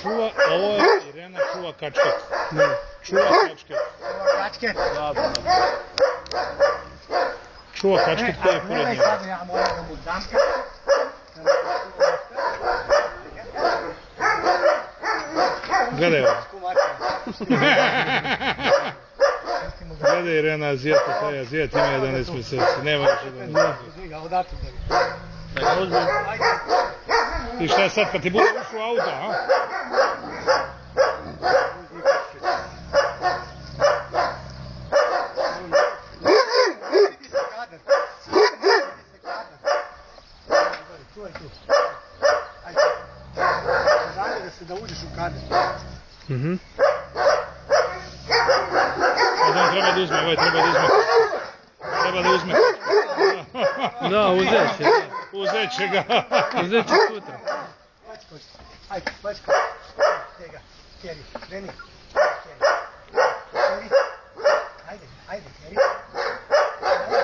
čuva, a ovo je Irena čuva kačket. Čuva kačket. Kačket? Čuva kačket koji je pored njega. Sad ja moram da mu dam. Gledaj ovo. Gledaj Irena Azijata, taj Azijat ima 11 mjeseci, nema još 11 mjeseci. I šta je sad kad ti bude ušao u auto, a? Da uđeš u kader. On treba da uzme, ovaj treba da uzme. Treba da uzme. Da, uzet će. Uzet će ga. Uzet će sutra. Ajde, Bačko. Tega, Keri, kreni. Ajde, Keri.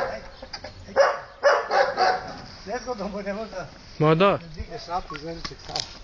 Ajde. Nezgodno mu ne možda Ma da. digneš šapu iz vežućeg stava.